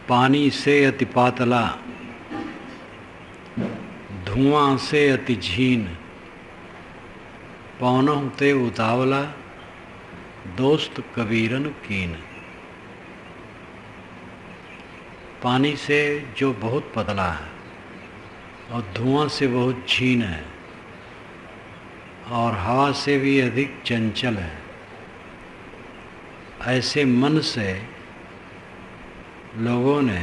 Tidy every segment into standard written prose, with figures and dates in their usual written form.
पानी से अति पातला, धुआं से अति झीन, पौनों ते उतावला, दोस्त कबीरन कीन। पानी से जो बहुत पतला है और धुआं से बहुत झीन है और हवा से भी अधिक चंचल है, ऐसे मन से लोगों ने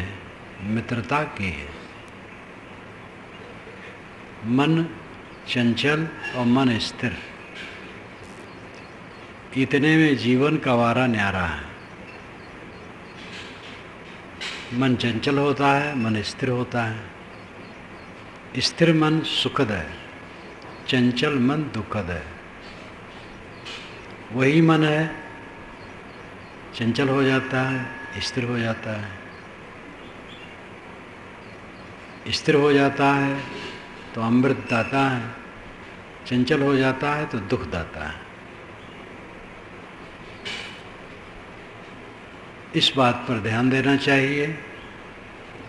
मित्रता की है। मन चंचल और मन स्थिर, इतने में जीवन का वारा न्यारा है। मन चंचल होता है, मन स्थिर होता है। स्थिर मन सुखद है, चंचल मन दुखद है। वही मन है चंचल हो जाता है, स्थिर हो जाता है। स्थिर हो जाता है तो अमृत दाता है, चंचल हो जाता है तो दुख दाता है। इस बात पर ध्यान देना चाहिए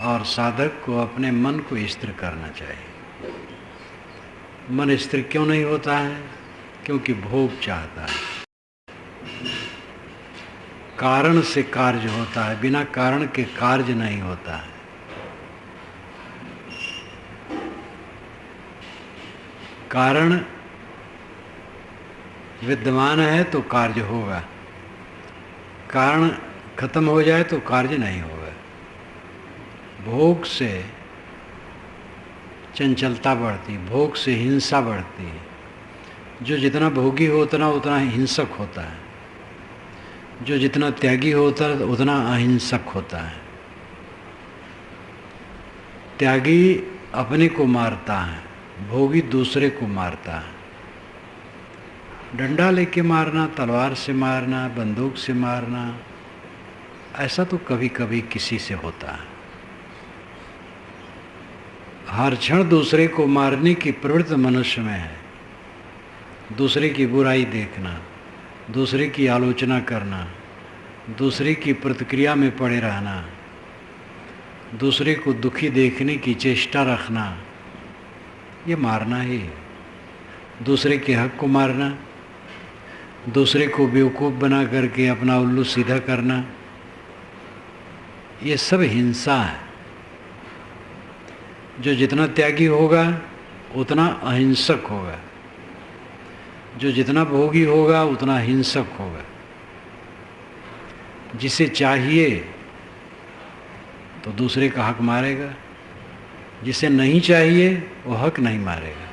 और साधक को अपने मन को स्थिर करना चाहिए। मन स्थिर क्यों नहीं होता है? क्योंकि भोग चाहता है। कारण से कार्य होता है, बिना कारण के कार्य नहीं होता है। कारण विद्यमान है तो कार्य होगा, कारण खत्म हो जाए तो कार्य नहीं होगा। भोग से चंचलता बढ़ती, भोग से हिंसा बढ़ती है। जो जितना भोगी होता है उतना हिंसक होता है, जो जितना त्यागी होता है उतना अहिंसक होता है। त्यागी अपने को मारता है, भोगी दूसरे को मारता है। डंडा लेके मारना, तलवार से मारना, बंदूक से मारना, ऐसा तो कभी कभी किसी से होता है। हर क्षण दूसरे को मारने की प्रवृत्ति मनुष्य में है। दूसरे की बुराई देखना, दूसरे की आलोचना करना, दूसरे की प्रतिक्रिया में पड़े रहना, दूसरे को दुखी देखने की चेष्टा रखना, ये मारना ही है। दूसरे के हक को मारना, दूसरे को बेवकूफ़ बना करके अपना उल्लू सीधा करना, ये सब हिंसा है। जो जितना त्यागी होगा उतना अहिंसक होगा, जो जितना भोगी होगा उतना हिंसक होगा। जिसे चाहिए तो दूसरे का हक मारेगा, जिसे नहीं चाहिए वो हक नहीं मारेगा।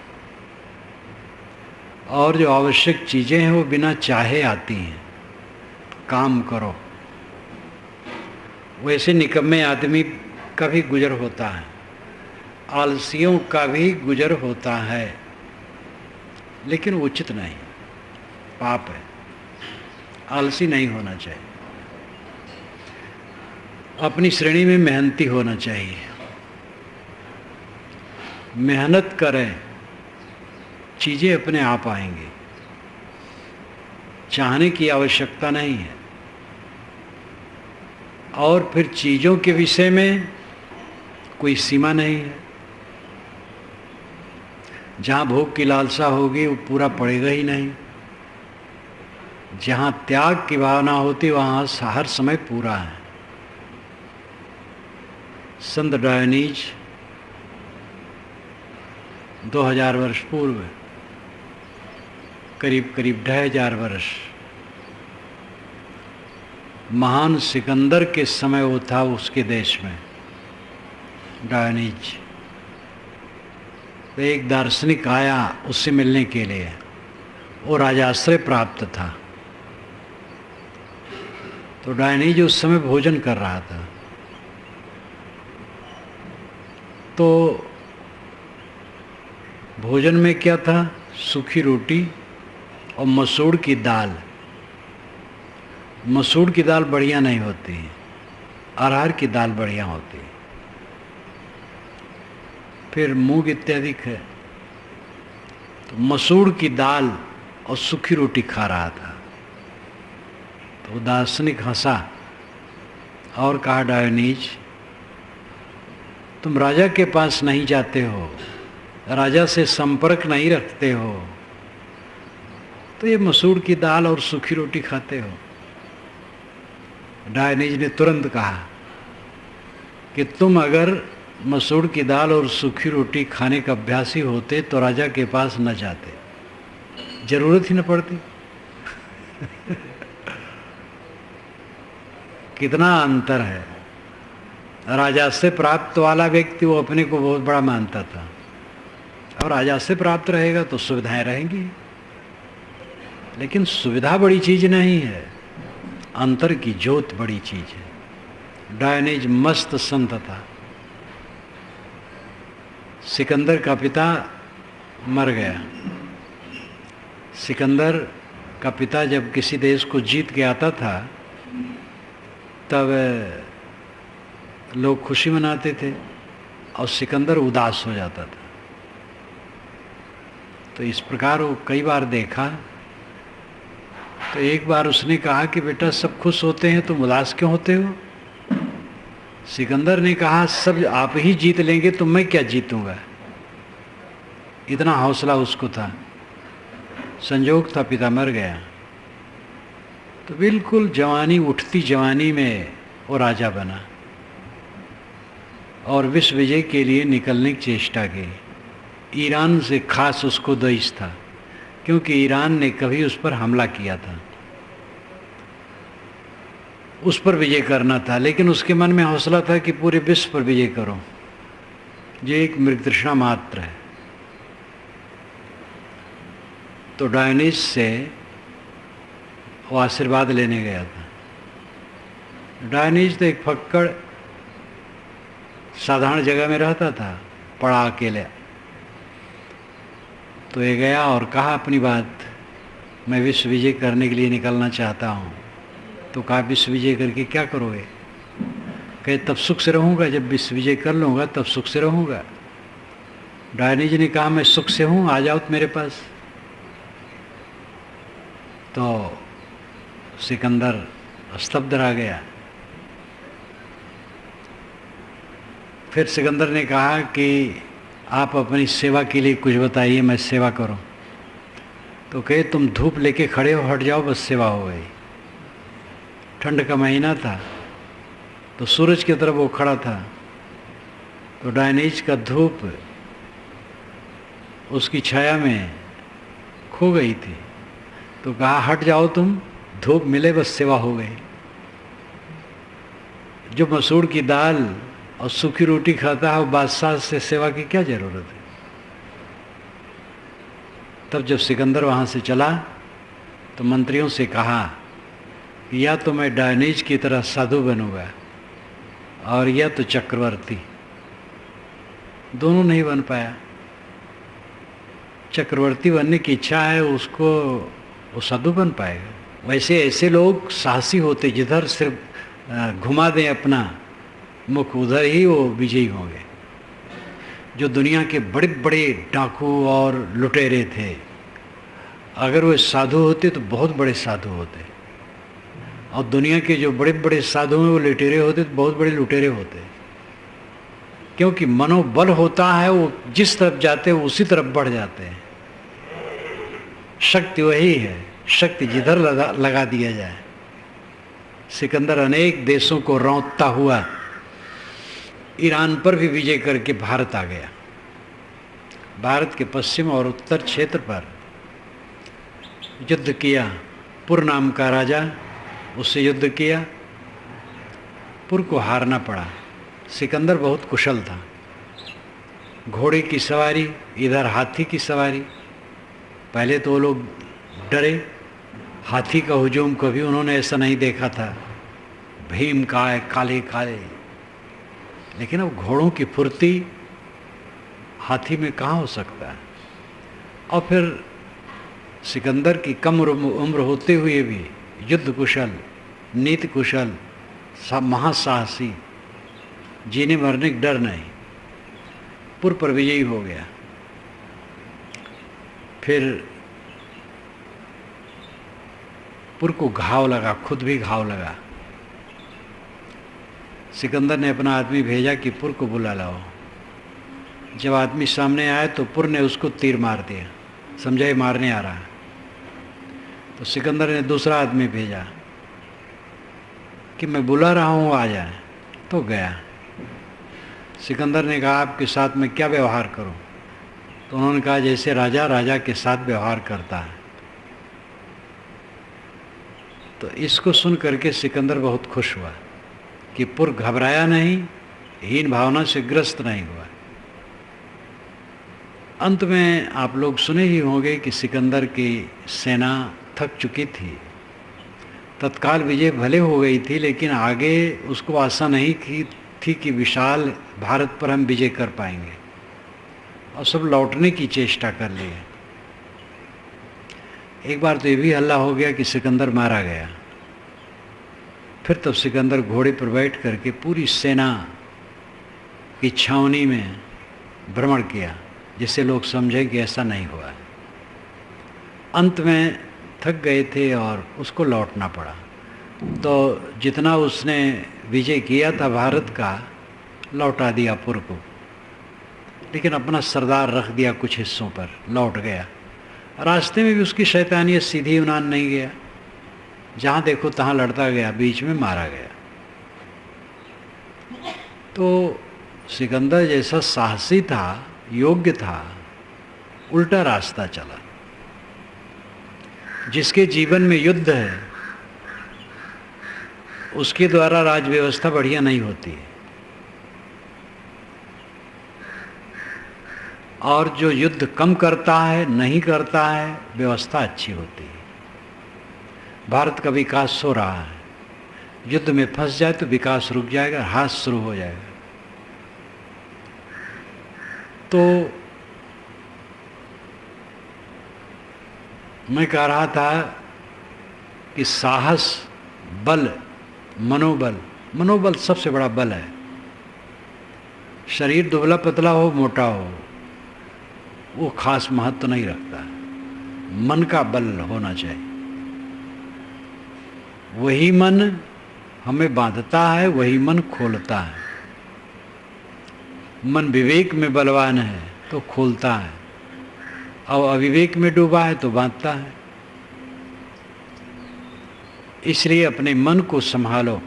और जो आवश्यक चीज़ें हैं वो बिना चाहे आती हैं। काम करो, वैसे निकम्मे आदमी का भी गुजर होता है, आलसियों का भी गुजर होता है, लेकिन उचित नहीं, पाप है। आलसी नहीं होना चाहिए, अपनी श्रेणी में मेहनती होना चाहिए। मेहनत करें, चीज़ें अपने आप आएंगी, चाहने की आवश्यकता नहीं है। और फिर चीज़ों के विषय में कोई सीमा नहीं है। जहाँ भोग की लालसा होगी वो पूरा पड़ेगा ही नहीं। जहाँ त्याग की भावना होती वहाँ हर समय पूरा है। संत डायोनीज 2000 वर्ष पूर्व, करीब करीब 2500 वर्ष, महान सिकंदर के समय वो था उसके देश में, डायोनीज। तो एक दार्शनिक आया उससे मिलने के लिए, वो राजाश्रय प्राप्त था। तो डायोनीज उस समय भोजन कर रहा था। तो भोजन में क्या था? सूखी रोटी और मसूर की दाल। मसूर की दाल बढ़िया नहीं होती, अरहर की दाल बढ़िया होती, फिर मूंग इत्यादि है। तो मसूर की दाल और सूखी रोटी खा रहा था। तो दार्शनिक हंसा और कहा, डायोनीज तुम राजा के पास नहीं जाते हो, राजा से संपर्क नहीं रखते हो, तो ये मसूर की दाल और सूखी रोटी खाते हो। डायनीज ने तुरंत कहा कि तुम अगर मसूर की दाल और सूखी रोटी खाने का अभ्यासी होते तो राजा के पास न जाते, जरूरत ही न पड़ती। कितना अंतर है। राजा से प्राप्त वाला व्यक्ति वो अपने को बहुत बड़ा मानता था, और राजा से प्राप्त रहेगा तो सुविधाएं रहेंगी, लेकिन सुविधा बड़ी चीज नहीं है, अंतर की ज्योत बड़ी चीज है। डायनीज मस्त संत था। सिकंदर का पिता मर गया। सिकंदर का पिता जब किसी देश को जीत के आता था तब लोग खुशी मनाते थे और सिकंदर उदास हो जाता था। तो इस प्रकार वो कई बार देखा। तो एक बार उसने कहा कि बेटा सब खुश होते हैं तुम उदास क्यों होते हो? सिकंदर ने कहा सब आप ही जीत लेंगे तो मैं क्या जीतूंगा। इतना हौसला उसको था। संजोग था पिता मर गया, तो बिल्कुल जवानी, उठती जवानी में वो राजा बना और विश्व विजय के लिए निकलने की चेष्टा की। ईरान से खास उसको द्वेष था, क्योंकि ईरान ने कभी उस पर हमला किया था, उस पर विजय करना था, लेकिन उसके मन में हौसला था कि पूरे विश्व पर विजय करो। ये एक मृगतृष्णा मात्र है। तो डायनीज से वो आशीर्वाद लेने गया था। डायनीज तो एक फक्कड़ साधारण जगह में रहता था, पड़ा अकेले। तो ये गया और कहा अपनी बात, मैं विश्व विजय करने के लिए निकलना चाहता हूँ। तो कहा विश्व विजय करके क्या करोगे? कहे तब सुख से रहूँगा, जब विश्व विजय कर लूँगा तब सुख से रहूँगा। डायनीज ने कहा मैं सुख से हूँ, आ जाओ मेरे पास। तो सिकंदर स्तब्ध रह गया। फिर सिकंदर ने कहा कि आप अपनी सेवा के लिए कुछ बताइए, मैं सेवा करूं। तो कहे तुम धूप लेके खड़े हो, हट जाओ, बस सेवा हो गई। ठंड का महीना था तो सूरज की तरफ वो खड़ा था, तो डायनीज का धूप उसकी छाया में खो गई थी। तो कहा हट जाओ तुम, धूप मिले बस सेवा हो गई। जो मसूर की दाल और सूखी रोटी खाता है वो बादशाह से सेवा की क्या जरूरत है। तब जब सिकंदर वहाँ से चला तो मंत्रियों से कहा कि या तो मैं डायनीज की तरह साधु बनूंगा और या तो चक्रवर्ती। दोनों नहीं बन पाया। चक्रवर्ती बनने की इच्छा है उसको, वो साधु बन पाएगा। वैसे ऐसे लोग साहसी होते, जिधर सिर्फ घुमा दें अपना मुख उधर ही वो विजयी होंगे। जो दुनिया के बड़े बड़े डाकू और लुटेरे थे, अगर वे साधु होते तो बहुत बड़े साधु होते, और दुनिया के जो बड़े बड़े साधु हैं वो लुटेरे होते तो बहुत बड़े लुटेरे होते। क्योंकि मनोबल होता है, वो जिस तरफ जाते हैं उसी तरफ बढ़ जाते हैं। शक्ति वही है, शक्ति जिधर लगा दिया जाए। सिकंदर अनेक देशों को रौंदता हुआ ईरान पर भी विजय करके भारत आ गया। भारत के पश्चिम और उत्तर क्षेत्र पर युद्ध किया। पुर नाम का राजा, उससे युद्ध किया। पुर को हारना पड़ा। सिकंदर बहुत कुशल था। घोड़े की सवारी, इधर हाथी की सवारी। पहले तो वो लोग डरे, हाथी का हुजूम कभी उन्होंने ऐसा नहीं देखा था, भीम का है काले काले। लेकिन अब घोड़ों की फुर्ती हाथी में कहाँ हो सकता है। और फिर सिकंदर की कम उम्र होते हुए भी युद्ध कुशल, नीति कुशल, महासाहसी, जीने मरने का डर नहीं, पुर पर विजयी हो गया। फिर पुर को घाव लगा, खुद भी घाव लगा। सिकंदर ने अपना आदमी भेजा कि पुर को बुला लाओ। जब आदमी सामने आया तो पुर ने उसको तीर मार दिया, समझा ये मारने आ रहा है। तो सिकंदर ने दूसरा आदमी भेजा कि मैं बुला रहा हूँ आ जाए, तो गया। सिकंदर ने कहा आपके साथ मैं क्या व्यवहार करूँ? तो उन्होंने कहा जैसे राजा राजा के साथ व्यवहार करता है। तो इसको सुन करके सिकंदर बहुत खुश हुआ कि पुर घबराया नहीं, हीन भावना से ग्रस्त नहीं हुआ। अंत में आप लोग सुने ही होंगे कि सिकंदर की सेना थक चुकी थी, तत्काल विजय भले हो गई थी, लेकिन आगे उसको आशा नहीं थी कि विशाल भारत पर हम विजय कर पाएंगे, और सब लौटने की चेष्टा कर ली। एक बार तो ये भी हल्ला हो गया कि सिकंदर मारा गया। फिर तब सिकंदर घोड़े पर बैठ करके पूरी सेना की छावनी में भ्रमण किया, जिससे लोग समझे कि ऐसा नहीं हुआ। अंत में थक गए थे और उसको लौटना पड़ा। तो जितना उसने विजय किया था भारत का, लौटा दिया पुर को, लेकिन अपना सरदार रख दिया कुछ हिस्सों पर, लौट गया। रास्ते में भी उसकी शैतानियत सीधी यूनान नहीं गया, जहाँ देखो तहाँ लड़ता गया, बीच में मारा गया। तो सिकंदर जैसा साहसी था, योग्य था, उल्टा रास्ता चला। जिसके जीवन में युद्ध है उसके द्वारा राज व्यवस्था बढ़िया नहीं होती है, और जो युद्ध कम करता है, नहीं करता है, व्यवस्था अच्छी होती है। भारत का विकास हो रहा है, युद्ध में फंस जाए तो विकास रुक जाएगा, ह्रास शुरू हो जाएगा। तो मैं कह रहा था कि साहस, बल, मनोबल सबसे बड़ा बल है। शरीर दुबला पतला हो, मोटा हो, वो खास महत्व नहीं रखता। मन का बल होना चाहिए। वही मन हमें बांधता है, वही मन खोलता है। मन विवेक में बलवान है तो खोलता है, और अविवेक में डूबा है तो बांधता है। इसलिए अपने मन को संभालो।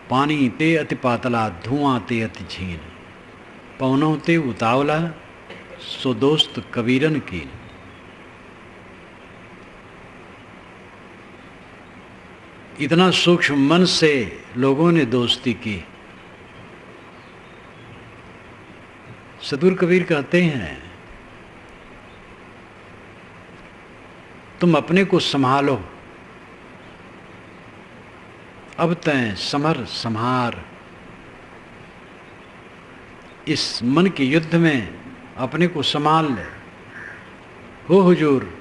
पानी ते अति पातला, धुआं ते अति झीन, पवनों ते उतावला, सो दोस्त कबीरन कीन। इतना सूक्ष्म मन से लोगों ने दोस्ती की। सदगुरु कबीर कहते हैं तुम अपने को संभालो, अब तय समर संहार। इस मन के युद्ध में अपने को संभाल ले। हो हुजूर,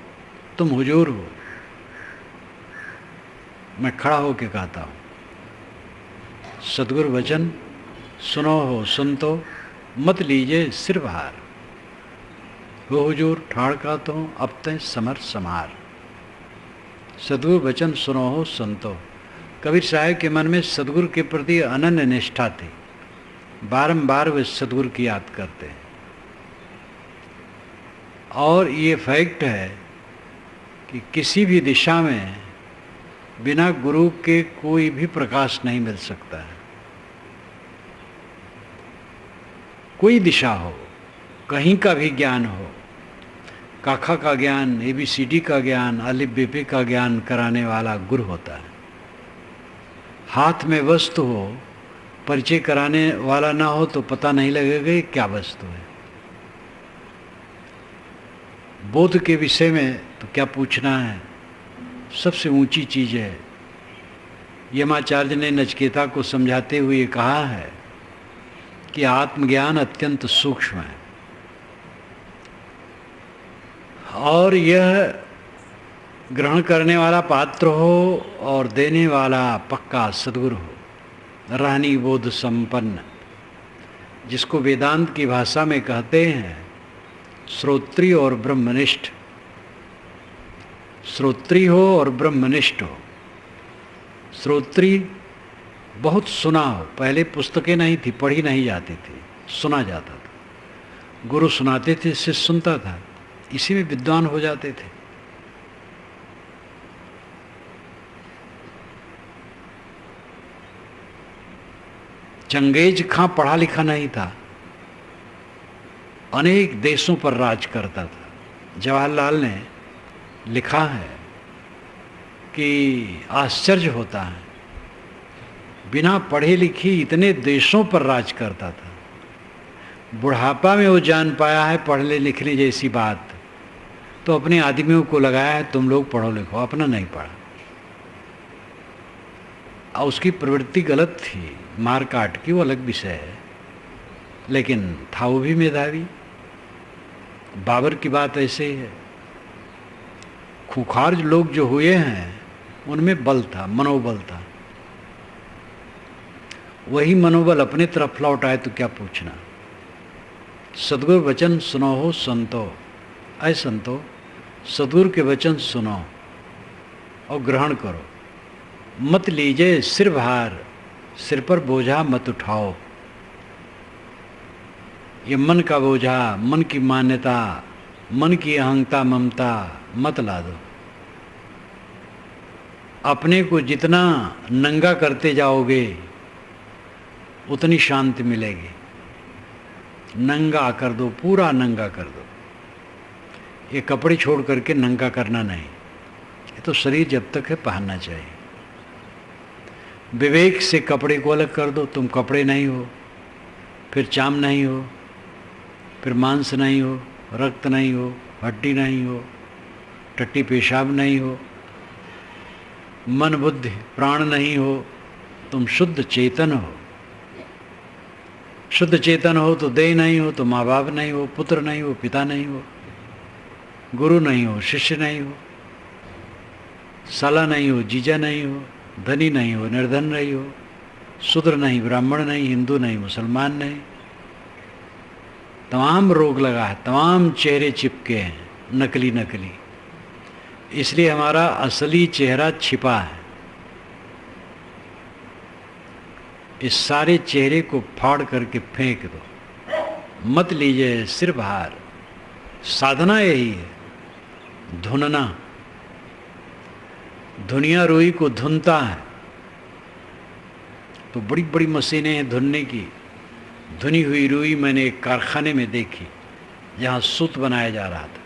तुम हुजूर हो। मैं खड़ा होकर कहता हूँ, सदगुरु वचन सुनो हो संतो, मत लीजिए सिर भार। हो हुजूर, ठाड़ कहता हूँ, अब तय समर संहार। सदगुरु वचन सुनो हो संतो। कबीर साहब के मन में सदगुरु के प्रति अनन्य निष्ठा थी। बारंबार वे सदगुरु की याद करते हैं। और ये फैक्ट है कि किसी भी दिशा में बिना गुरु के कोई भी प्रकाश नहीं मिल सकता है। कोई दिशा हो, कहीं का भी ज्ञान हो, काखा का ज्ञान, ABCD का ज्ञान, अलिफ बेपे का ज्ञान कराने वाला गुरु होता है। हाथ में वस्तु हो, परिचय कराने वाला ना हो तो पता नहीं लगेगा ये क्या वस्तु है। बोध के विषय में तो क्या पूछना है, सबसे ऊंची चीज है। यमाचार्य ने नचिकेता को समझाते हुए कहा है कि आत्मज्ञान अत्यंत सूक्ष्म है, और यह ग्रहण करने वाला पात्र हो और देने वाला पक्का सद्गुरु हो, रहनी बोध संपन्न, जिसको वेदांत की भाषा में कहते हैं श्रोत्री और ब्रह्मनिष्ठ। श्रोत्री हो और ब्रह्मनिष्ठ हो। श्रोत्री बहुत सुना हो, पहले पुस्तकें नहीं थी, पढ़ी नहीं जाती थी, सुना जाता था। गुरु सुनाते थे, शिष्य सुनता था, इसी में विद्वान हो जाते थे। चंगेज खां पढ़ा लिखा नहीं था, अनेक देशों पर राज करता था। जवाहरलाल ने लिखा है कि आश्चर्य होता है, बिना पढ़े लिखे इतने देशों पर राज करता था। बुढ़ापा में वो जान पाया है पढ़ने लिखने जैसी बात, तो अपने आदमियों को लगाया है तुम लोग पढ़ो लिखो, अपना नहीं पढ़ा। और उसकी प्रवृत्ति गलत थी, मार काट की, वो अलग विषय है, लेकिन था वो भी मेधावी। बाबर की बात ऐसे ही है। खूंखार लोग जो हुए हैं उनमें बल था, मनोबल था। वही मनोबल अपने तरफ लौट आए तो क्या पूछना। सदगुरु वचन सुनो हो संतो, ऐ संतो सदगुरु के वचन सुनो और ग्रहण करो। मत लीजिए सिर भार, सिर पर बोझा मत उठाओ। ये मन का बोझा, मन की मान्यता, मन की अहंता ममता मत ला दो। अपने को जितना नंगा करते जाओगे उतनी शांति मिलेगी। नंगा कर दो, पूरा नंगा कर दो। ये कपड़े छोड़ करके नंगा करना नहीं, ये तो शरीर जब तक है पहनना चाहिए। विवेक से कपड़े को अलग कर दो, तुम कपड़े नहीं हो, फिर चाम नहीं हो, फिर मांस नहीं हो, रक्त नहीं हो, हड्डी नहीं हो, टट्टी पेशाब नहीं हो, मन बुद्धि प्राण नहीं हो, तुम शुद्ध चेतन हो। शुद्ध चेतन हो तो देह नहीं हो, तो माँ बाप नहीं हो, पुत्र नहीं हो, पिता नहीं हो, गुरु नहीं हो, शिष्य नहीं हो, साला नहीं हो, जीजा नहीं हो, धनी नहीं हो, निर्धन नहीं हो, शूद्र नहीं, ब्राह्मण नहीं, हिंदू नहीं, मुसलमान नहीं। तमाम रोग लगा है, तमाम चेहरे चिपके हैं, नकली नकली। इसलिए हमारा असली चेहरा छिपा है। इस सारे चेहरे को फाड़ करके फेंक दो। मत लीजिए सिर भार। साधना यही है, धुनना। धुनिया रुई को धुनता है, तो बड़ी बड़ी मशीनें हैं धुनने की। धुनी हुई रुई मैंने एक कारखाने में देखी, जहाँ सूत बनाया जा रहा था।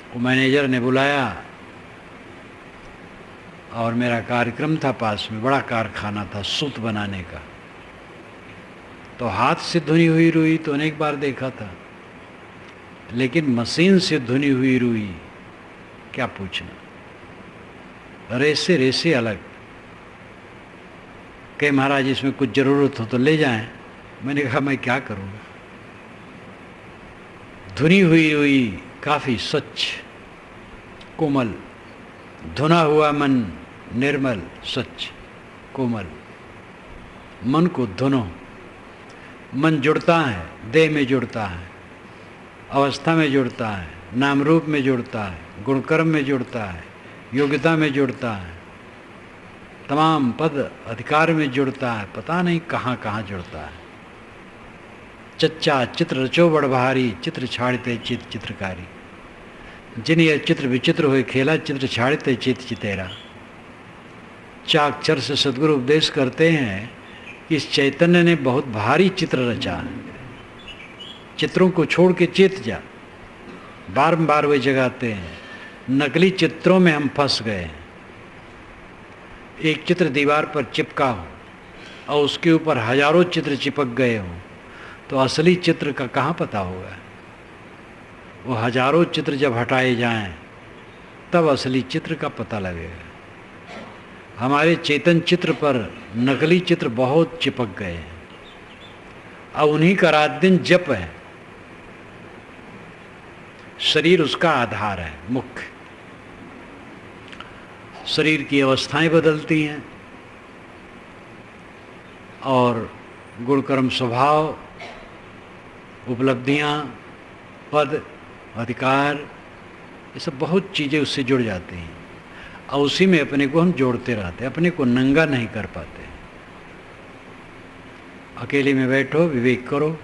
वो मैनेजर ने बुलाया और मेरा कार्यक्रम था पास में, बड़ा कारखाना था सूत बनाने का। तो हाथ से धुनी हुई रुई तो अनेक बार देखा था, लेकिन मशीन से धुनी हुई रुई क्या पूछना। रेसे रेसे अलग। कहे महाराज इसमें कुछ ज़रूरत हो तो ले जाएं। मैंने कहा मैं क्या करूँ। धुनी हुई रुई काफ़ी स्वच्छ कोमल, धुना हुआ मन निर्मल स्वच्छ कोमल। मन को धुनो। मन जुड़ता है, देह में जुड़ता है, अवस्था में जुड़ता है, नाम रूप में जुड़ता है, गुणकर्म में जुड़ता है, योग्यता में जुड़ता है, तमाम पद अधिकार में जुड़ता है, पता नहीं कहाँ कहाँ जुड़ता है। चच्चा चित्र रचो बड़ भारी, चित्र छाड़ते चित चित्रकारी। जिन यह चित्र विचित्र हुए खेला, चित्र छाड़ते चित चितेरा। चाकचर से सदगुरु उपदेश करते हैं कि इस चैतन्य ने बहुत भारी चित्र रचा है। चित्रों को छोड़ के चेत जा। बार बार वे जगाते हैं। नकली चित्रों में हम फंस गए हैं। एक चित्र दीवार पर चिपका हो और उसके ऊपर हजारों चित्र चिपक गए हों, तो असली चित्र का कहाँ पता होगा। वो हजारों चित्र जब हटाए जाएं, तब असली चित्र का पता लगेगा। हमारे चेतन चित्र पर नकली चित्र बहुत चिपक गए हैं। अब उन्हीं का रात दिन जप है। शरीर उसका आधार है, मुख्य। शरीर की अवस्थाएं बदलती हैं और गुण कर्म स्वभाव, उपलब्धियां, पद, अधिकार, ये सब बहुत चीज़ें उससे जुड़ जाती हैं और उसी में अपने को हम जोड़ते रहते हैं। अपने को नंगा नहीं कर पाते। अकेले में बैठो, विवेक करो,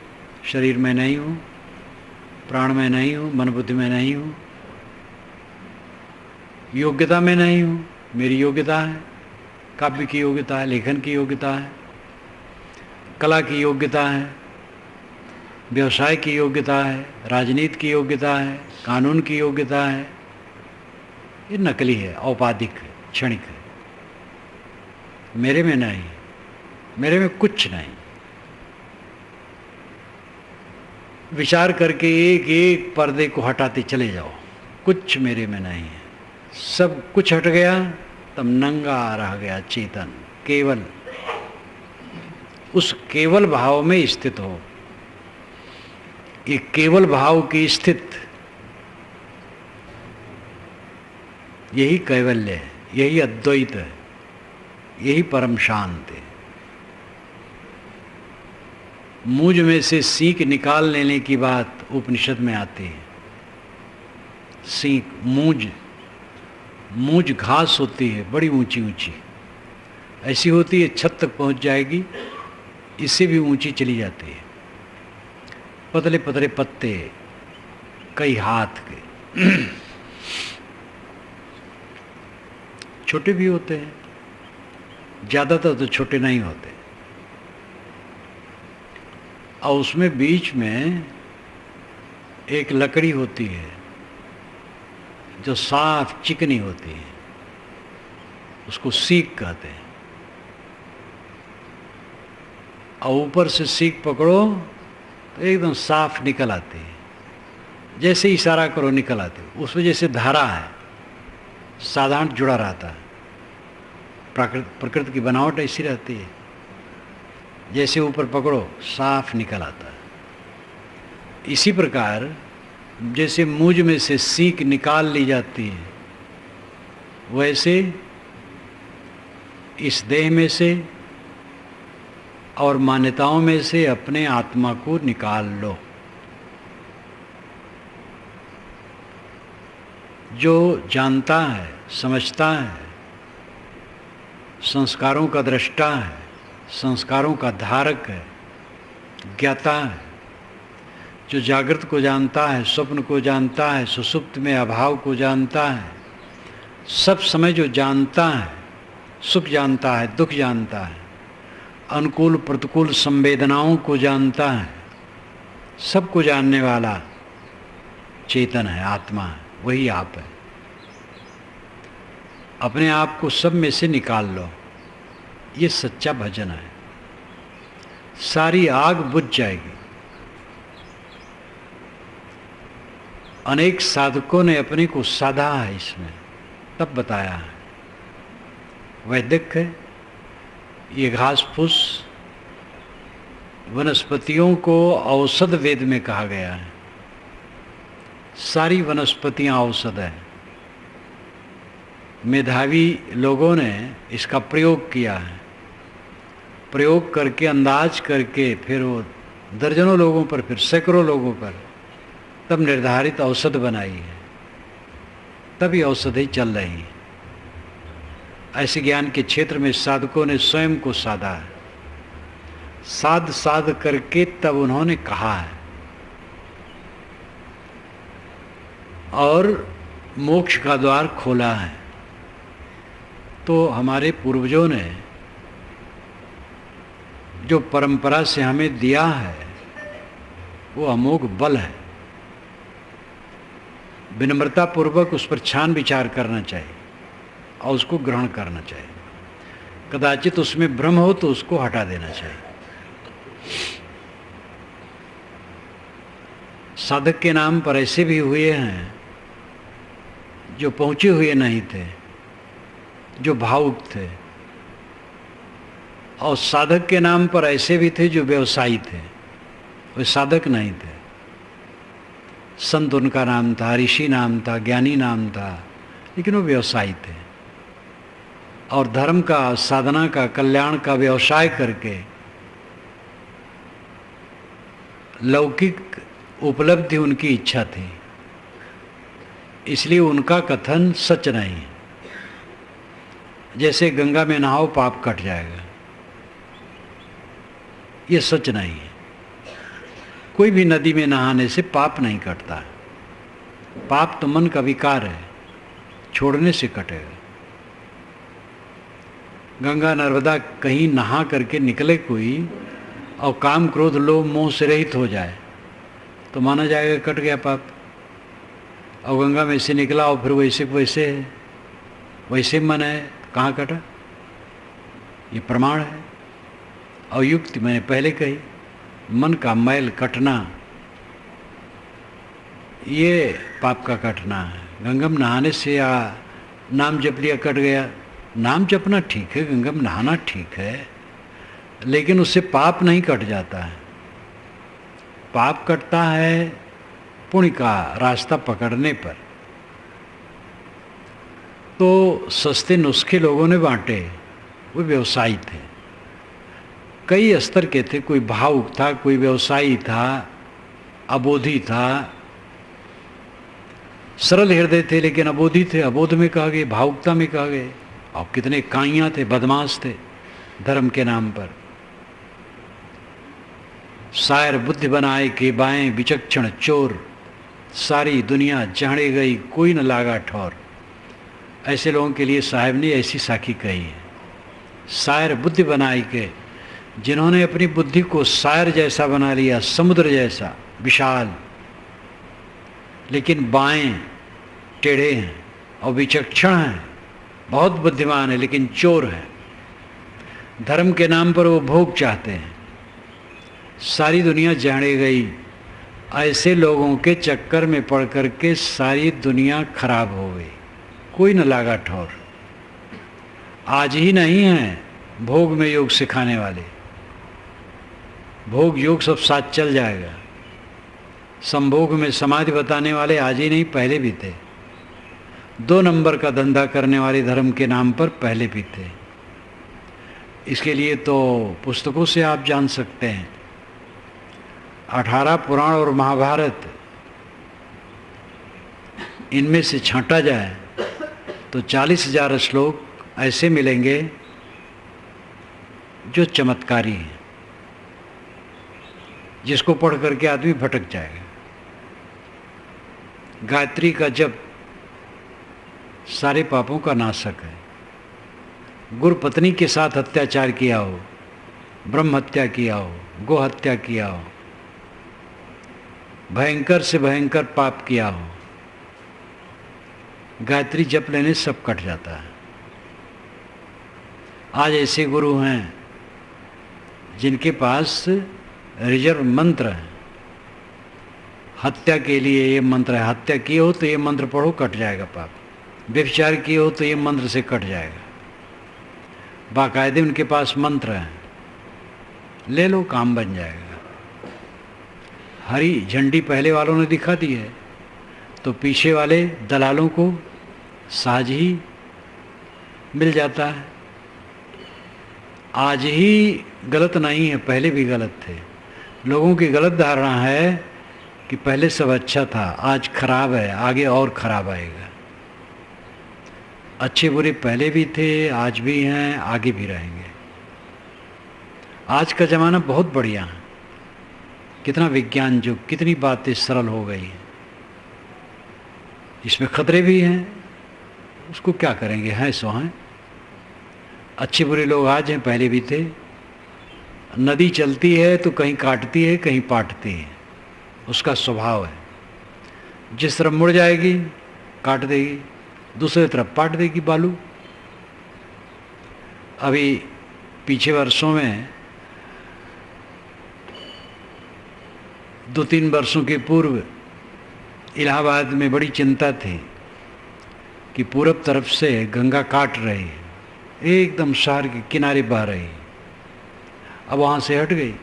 शरीर में नहीं हूँ, प्राण में नहीं हूँ, मन बुद्धि में नहीं हूँ, योग्यता में नहीं हूँ। मेरी योग्यता है, काव्य की योग्यता है, लेखन की योग्यता है, कला की योग्यता है, व्यवसाय की योग्यता है, राजनीति की योग्यता है, कानून की योग्यता है। ये नकली है, औपाधिक है, क्षणिक है। मेरे में नहीं, मेरे में कुछ नहीं। विचार करके एक एक पर्दे को हटाते चले जाओ, कुछ मेरे में नहीं है। सब कुछ हट गया, तब नंगा रह गया चेतन। केवल उस केवल भाव में स्थित हो। ये केवल भाव की स्थित, यही कैवल्य है, यही अद्वैत है, यही परम शांत है। मूंज में से सीख निकाल लेने की बात उपनिषद में आती है। सीख, मूंज घास होती है, बड़ी ऊंची ऊंची, ऐसी होती है छत तक पहुंच जाएगी, इससे भी ऊंची चली जाती है। पतले पतले पत्ते, कई हाथ के, छोटे भी होते हैं, ज़्यादातर तो छोटे नहीं होते। और उसमें बीच में एक लकड़ी होती है जो साफ चिकनी होती है, उसको सीख कहते हैं। और ऊपर से सीख पकड़ो तो एकदम साफ निकल आती है, जैसे इशारा करो निकल आती है। उसमें जैसे धारा है, साधारण जुड़ा रहता है। प्रकृति की बनावट ऐसी रहती है, जैसे ऊपर पकड़ो साफ निकल आता है। इसी प्रकार जैसे मूंज में से सीख निकाल ली जाती है, वैसे इस देह में से और मान्यताओं में से अपने आत्मा को निकाल लो। जो जानता है, समझता है, संस्कारों का दृष्टा है, संस्कारों का धारक है, ज्ञाता है, जो जागृत को जानता है, स्वप्न को जानता है, सुषुप्त में अभाव को जानता है, सब समय जो जानता है, सुख जानता है, दुख जानता है, अनुकूल प्रतिकूल संवेदनाओं को जानता है, सबको जानने वाला चेतन है, आत्मा है, वही आप है। अपने आप को सब में से निकाल लो, ये सच्चा भजन है। सारी आग बुझ जाएगी। अनेक साधकों ने अपने को साधा है इसमें, तब बताया है। वैदिक है, ये घास फूस वनस्पतियों को औषध वेद में कहा गया है। सारी वनस्पतियां औषध है। मेधावी लोगों ने इसका प्रयोग किया है, प्रयोग करके अंदाज करके फिर वो दर्जनों लोगों पर, फिर सैकड़ों लोगों पर, तब निर्धारित औषध बनाई है। तभी औषधि चल रही है। ऐसे ज्ञान के क्षेत्र में साधकों ने स्वयं को साधा है। साध साध करके तब उन्होंने कहा है, और मोक्ष का द्वार खोला है। तो हमारे पूर्वजों ने जो परंपरा से हमें दिया है, वो अमोघ बल है। विनम्रता पूर्वक उस पर छान विचार करना चाहिए और उसको ग्रहण करना चाहिए। कदाचित उसमें भ्रम हो तो उसको हटा देना चाहिए। साधक के नाम पर ऐसे भी हुए हैं जो पहुंचे हुए नहीं थे, जो भावुक थे, और साधक के नाम पर ऐसे भी थे जो व्यवसायी थे, वे साधक नहीं थे। संत उनका नाम था, ऋषि नाम था, ज्ञानी नाम था, लेकिन वो व्यवसायी थे। और धर्म का, साधना का, कल्याण का व्यवसाय करके लौकिक उपलब्धि उनकी इच्छा थी, इसलिए उनका कथन सच नहीं है। जैसे गंगा में नहाओ पाप कट जाएगा, ये सच नहीं है। कोई भी नदी में नहाने से पाप नहीं कटता है। पाप तो मन का विकार है, छोड़ने से कटेगा। गंगा नर्मदा कहीं नहा करके निकले कोई और काम क्रोध लोभ मोह से रहित हो जाए तो माना जाएगा कट गया पाप। और गंगा में से निकला और फिर वैसे वैसे है, वैसे मन है, कहाँ कटा? ये प्रमाण है। और युक्ति मैंने पहले कही, मन का मैल कटना ये पाप का कटना है। गंगम नहाने से या नाम जप लिया कट गया। नाम जपना ठीक है, गंगम नहाना ठीक है, लेकिन उससे पाप नहीं कट जाता है। पाप कटता है पुण्य का रास्ता पकड़ने पर। तो सस्ते नुस्खे लोगों ने बांटे, वो व्यवसायी थे, कई स्तर के थे। कोई भावुक था, कोई व्यवसायी था, अबोधी था। सरल हृदय थे लेकिन अबोधी थे, अबोध में कहा गए, भावुकता में कहा गए। और कितने काइयाँ थे, बदमाश थे धर्म के नाम पर। शायर बुद्धि बनाए के बाएं विचक्षण चोर, सारी दुनिया जाने गई कोई न लागा ठौर। ऐसे लोगों के लिए साहब ने ऐसी साखी कही है, शायर बुद्धि बनाए के, जिन्होंने अपनी बुद्धि को शायर जैसा बना लिया, समुद्र जैसा विशाल, लेकिन बाएं टेढ़े हैं और विचक्षण हैं, बहुत बुद्धिमान है लेकिन चोर है। धर्म के नाम पर वो भोग चाहते हैं, सारी दुनिया जाने गई। ऐसे लोगों के चक्कर में पड़ करके सारी दुनिया खराब हो गई, कोई न लागा ठौर। आज ही नहीं है भोग में योग सिखाने वाले, भोग योग सब साथ चल जाएगा। संभोग में समाधि बताने वाले आज ही नहीं, पहले भी थे। 2 नंबर का धंधा करने वाले धर्म के नाम पर पहले भी थे। इसके लिए तो पुस्तकों से आप जान सकते हैं। 18 पुराण और महाभारत, इनमें से छांटा जाए तो 40,000 श्लोक ऐसे मिलेंगे जो चमत्कारी हैं, जिसको पढ़ करके आदमी भटक जाएगा। गायत्री का जप सारे पापों का नाशक है। गुरु पत्नी के साथ अत्याचार किया हो, ब्रह्म हत्या किया हो, गो हत्या किया हो, भयंकर से भयंकर पाप किया हो, गायत्री जप लेने सब कट जाता है। आज ऐसे गुरु हैं जिनके पास रिजर्व मंत्र है, हत्या के लिए ये मंत्र है, हत्या किए हो तो ये मंत्र पढ़ो कट जाएगा पाप, व्यभिचार किए हो तो ये मंत्र से कट जाएगा। बाकायदे उनके पास मंत्र है, ले लो काम बन जाएगा। हरी झंडी पहले वालों ने दिखा दी है तो पीछे वाले दलालों को सहज ही मिल जाता है। आज ही गलत नहीं है, पहले भी गलत थे। लोगों की गलत धारणा है कि पहले सब अच्छा था, आज खराब है, आगे और खराब आएगा। अच्छे बुरे पहले भी थे, आज भी हैं, आगे भी रहेंगे। आज का ज़माना बहुत बढ़िया है, कितना विज्ञान युग, कितनी बातें सरल हो गई हैं। इसमें खतरे भी हैं, उसको क्या करेंगे, हैं सो हैं। अच्छे बुरे लोग आज हैं, पहले भी थे। नदी चलती है तो कहीं काटती है कहीं पाटती है, उसका स्वभाव है। जिस तरफ मुड़ जाएगी काट देगी, दूसरी तरफ पाट देगी बालू। अभी पीछे वर्षों में 2-3 वर्षों के पूर्व इलाहाबाद में बड़ी चिंता थी कि पूरब तरफ से गंगा काट रही है, एकदम शहर के किनारे बह रही। अब वहाँ से हट गई,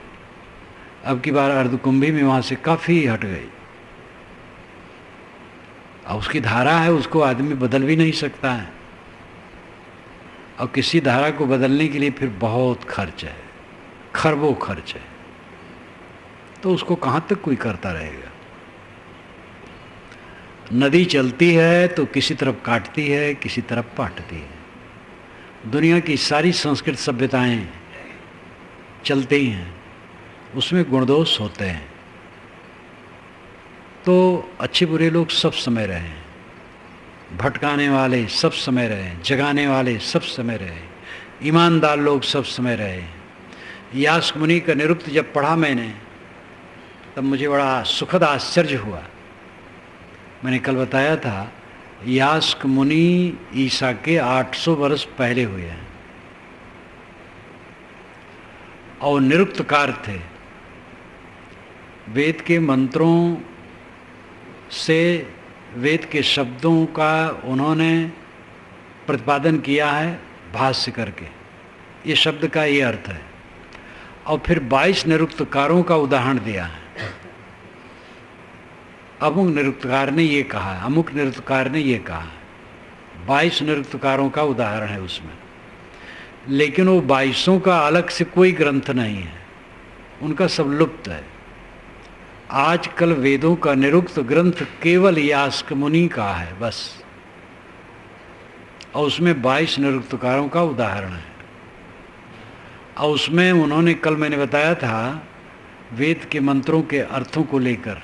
अब की बार अर्धकुंभी में वहाँ से काफ़ी हट गई। अब उसकी धारा है, उसको आदमी बदल भी नहीं सकता है, और किसी धारा को बदलने के लिए फिर बहुत खर्च है, खरबों खर्च है, तो उसको कहाँ तक कोई करता रहेगा। नदी चलती है तो किसी तरफ काटती है किसी तरफ पाटती है। दुनिया की सारी संस्कृत सभ्यताएं चलती हैं, उसमें गुणदोष होते हैं। तो अच्छे बुरे लोग सब समय रहे हैं, भटकाने वाले सब समय रहे, जगाने वाले सब समय रहे, ईमानदार लोग सब समय रहे। यास्क मुनि का निरुक्त जब पढ़ा मैंने तब मुझे बड़ा सुखद आश्चर्य हुआ। मैंने कल बताया था यास्क मुनि ईसा के 800 वर्ष पहले हुए हैं और निरुक्तकार थे। वेद के मंत्रों से, वेद के शब्दों का उन्होंने प्रतिपादन किया है भाष्य करके, ये शब्द का ये अर्थ है। और फिर 22 निरुक्तकारों का उदाहरण दिया है। अमुक निरुक्तकार ने ये कहा, अमुक निरुक्तकार ने ये कहा, 22 निरुक्तकारों का उदाहरण है उसमें। लेकिन वो 22 का अलग से कोई ग्रंथ नहीं है, उनका सब लुप्त है। आजकल वेदों का निरुक्त ग्रंथ केवल यास्क मुनि का है बस, और उसमें 22 निरुक्तकारों का उदाहरण है। और उसमें उन्होंने, कल मैंने बताया था, वेद के मंत्रों के अर्थों को लेकर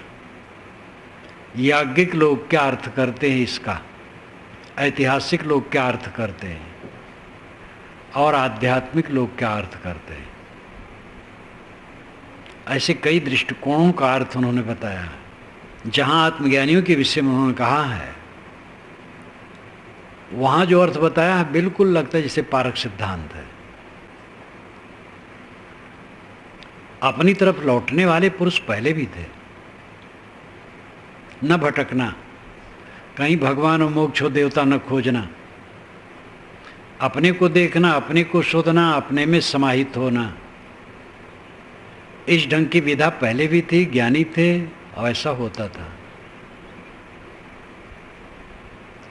याज्ञिक लोग क्या अर्थ करते हैं इसका, ऐतिहासिक लोग क्या अर्थ करते हैं और आध्यात्मिक लोग क्या अर्थ करते हैं, ऐसे कई दृष्टिकोणों का अर्थ उन्होंने बताया। जहाँ आत्मज्ञानियों के विषय में उन्होंने कहा है, वहाँ जो अर्थ बताया है बिल्कुल लगता है जैसे पारक सिद्धांत है। अपनी तरफ लौटने वाले पुरुष पहले भी थे, न भटकना, कहीं भगवान और मोक्ष हो देवता न खोजना, अपने को देखना, अपने को शोधना, अपने में समाहित होना, इस ढंग की विधा पहले भी थी, ज्ञानी थे और ऐसा होता था।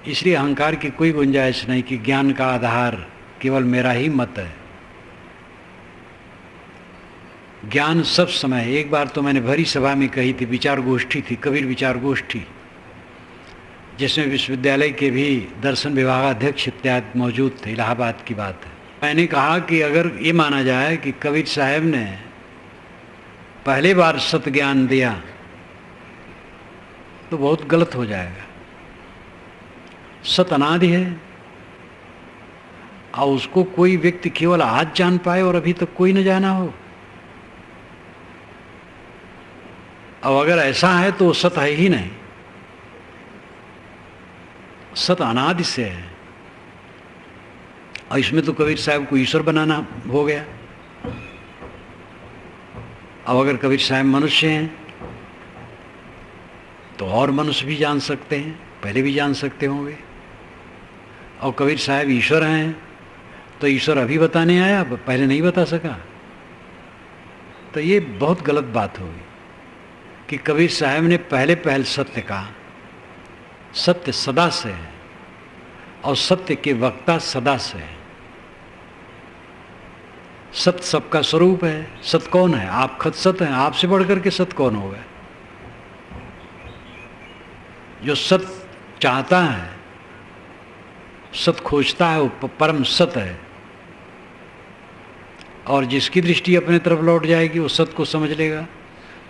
इसलिए अहंकार की कोई गुंजाइश नहीं कि ज्ञान का आधार केवल मेरा ही मत है। ज्ञान सब समय, एक बार तो मैंने भरी सभा में कही थी, विचार गोष्ठी थी, कबीर विचार गोष्ठी, जिसमें विश्वविद्यालय के भी दर्शन विभागाध्यक्ष इत्यादि मौजूद थे, इलाहाबाद की बात है। मैंने कहा कि अगर ये माना जाए कि कबीर साहब ने पहले बार सत ज्ञान दिया तो बहुत गलत हो जाएगा। सत अनादि है और उसको कोई व्यक्ति केवल आज जान पाए और अभी तक कोई न जाना हो। अब अगर ऐसा है तो सत है ही नहीं, सत अनादि से है। और इसमें तो कबीर साहब को ईश्वर बनाना हो गया। अब अगर कबीर साहब मनुष्य हैं तो और मनुष्य भी जान सकते हैं, पहले भी जान सकते होंगे। और कबीर साहब ईश्वर हैं तो ईश्वर अभी बताने आया, पहले नहीं बता सका। तो ये बहुत गलत बात होगी कि कबीर साहब ने पहले पहल सत्य कहा। सत्य सदा से है और सत्य के वक्ता सदा से है। सत्य सबका स्वरूप है। सत्य कौन है? आप खुद सत्य हैं, आपसे बढ़कर के सत्य कौन होगा? जो सत्य चाहता है, सत्य खोजता है, वो परम सत्य है। और जिसकी दृष्टि अपने तरफ लौट जाएगी वो सत्य को समझ लेगा।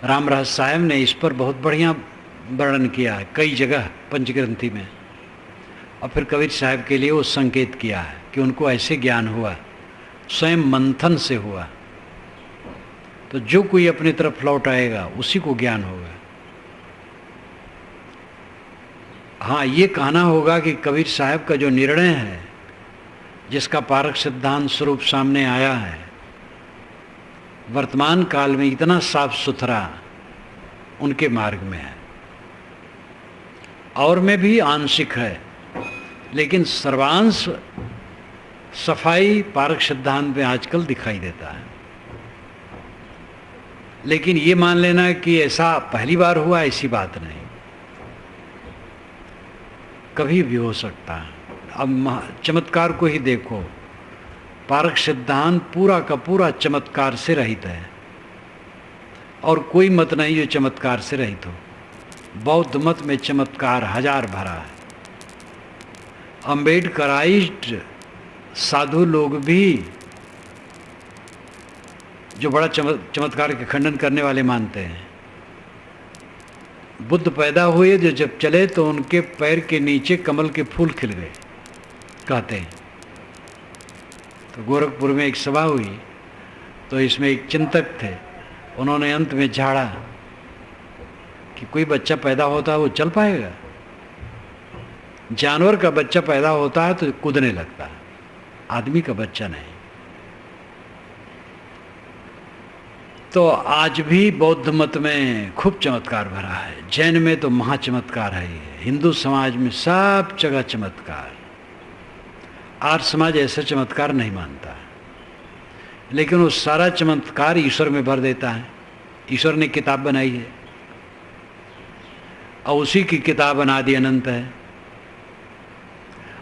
राम रहस्य साहब ने इस पर बहुत बढ़िया वर्णन किया है कई जगह पंचग्रंथी में। और फिर कबीर साहब के लिए वो संकेत किया है कि उनको ऐसे ज्ञान हुआ, स्वयं मंथन से हुआ। तो जो कोई अपने तरफ लौट आएगा उसी को ज्ञान होगा। हाँ, ये कहना होगा कि कबीर साहब का जो निर्णय है, जिसका पारक सिद्धांत स्वरूप सामने आया है, वर्तमान काल में इतना साफ सुथरा उनके मार्ग में है। और में भी आंशिक है, लेकिन सर्वांश सफाई पारक सिद्धांत में आजकल दिखाई देता है। लेकिन ये मान लेना कि ऐसा पहली बार हुआ, ऐसी बात नहीं, कभी भी हो सकता है। अब चमत्कार को ही देखो, पारक सिद्धांत पूरा का पूरा चमत्कार से रहित है और कोई मत नहीं जो चमत्कार से रहित हो। बौद्ध मत में चमत्कार हजार भरा है। अम्बेडकराइज्ड साधु लोग भी जो बड़ा चमत्कार के खंडन करने वाले मानते हैं। बुद्ध पैदा हुए जो जब चले तो उनके पैर के नीचे कमल के फूल खिल गए, कहते हैं। तो गोरखपुर में एक सभा हुई, तो इसमें एक चिंतक थे, उन्होंने अंत में झाड़ा कि कोई बच्चा पैदा होता है वो चल पाएगा? जानवर का बच्चा पैदा होता है तो कूदने लगता है, आदमी का बच्चा नहीं। तो आज भी बौद्ध मत में खूब चमत्कार भरा है, जैन में तो महाचमत्कार है ये, हिंदू समाज में सब जगह चमत्कार। आर्य समाज ऐसा चमत्कार नहीं मानता, लेकिन वो सारा चमत्कार ईश्वर में भर देता है। ईश्वर ने किताब बनाई है और उसी की किताब अनादि अनंत है,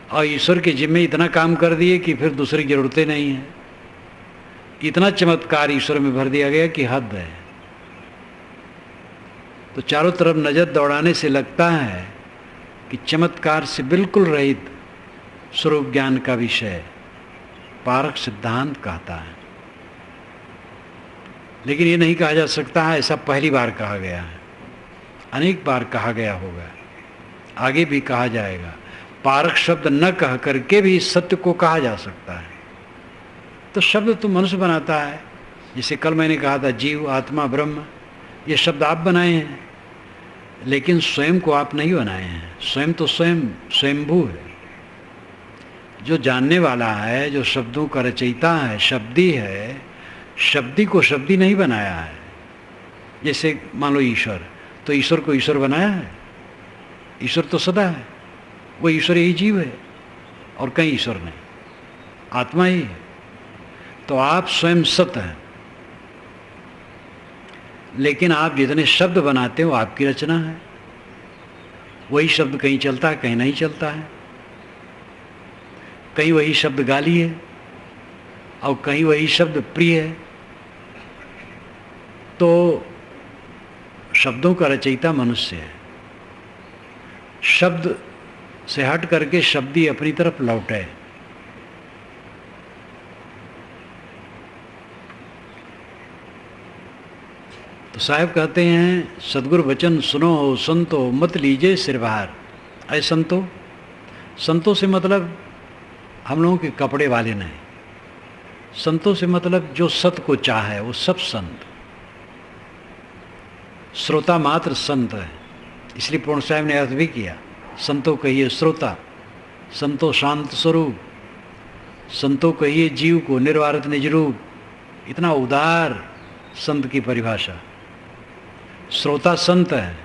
और ईश्वर के जिम्मे इतना काम कर दिए कि फिर दूसरी जरूरतें नहीं है। इतना चमत्कार ईश्वर में भर दिया गया कि हद है। तो चारों तरफ नजर दौड़ाने से लगता है कि चमत्कार से बिल्कुल रहित स्वरूप ज्ञान का विषय पारख सिद्धांत कहता है। लेकिन ये नहीं कहा जा सकता है ऐसा पहली बार कहा गया है, अनेक बार कहा गया होगा, आगे भी कहा जाएगा। पारख शब्द न कह करके भी सत्य को कहा जा सकता है। तो शब्द तो मनुष्य बनाता है, जैसे कल मैंने कहा था जीव, आत्मा, ब्रह्म, ये शब्द आप बनाए हैं, लेकिन स्वयं को आप नहीं बनाए हैं। स्वयं तो स्वयंभू है। जो जानने वाला है, जो शब्दों का रचयिता है, शब्दी है, शब्दी को शब्दी नहीं बनाया है। जैसे मान लो ईश्वर, तो ईश्वर को ईश्वर बनाया है? ईश्वर तो सदा है, वो ईश्वर ही जीव है और कहीं ईश्वर नहीं, आत्मा ही है। तो आप स्वयं सत्य हैं, लेकिन आप जितने शब्द बनाते हो आपकी रचना है। वही शब्द कहीं चलता है, कहीं नहीं चलता है। कहीं वही शब्द गाली है और कहीं वही शब्द प्रिय है। तो शब्दों का रचयिता मनुष्य है। शब्द से हट करके शब्दी अपनी तरफ लौटे। तो साहब कहते हैं सदगुरु वचन सुनो हो संतो, मत लीजिए सिरभार। ऐ संतो, संतों से मतलब हम लोगों के कपड़े वाले नहीं। संतों से मतलब जो सत्य को चाहे वो सब संत। श्रोता मात्र संत है, इसलिए पूर्ण साहब ने अर्थ भी किया। संतों कहिए श्रोता, संतो शांत स्वरूप, संतों कहिए जीव को निर्वारित निज रूप। इतना उदार संत की परिभाषा। श्रोता संत है,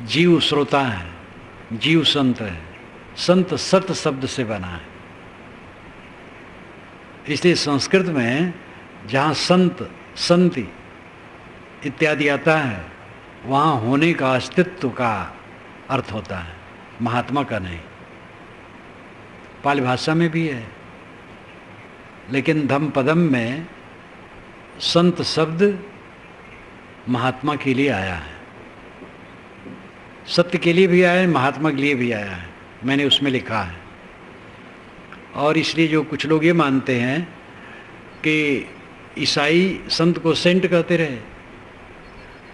जीव श्रोता है, जीव संत है। संत सत शब्द से बना है, इसलिए संस्कृत में जहाँ संत, संति इत्यादि आता है वहाँ होने का, अस्तित्व का अर्थ होता है, महात्मा का नहीं। पाली भाषा में भी है, लेकिन धम्मपदम में संत शब्द महात्मा के लिए आया है, सत्य के लिए भी आया है, महात्मा के लिए भी आया है। मैंने उसमें लिखा है। और इसलिए जो कुछ लोग ये मानते हैं कि ईसाई संत को सेंट कहते रहे,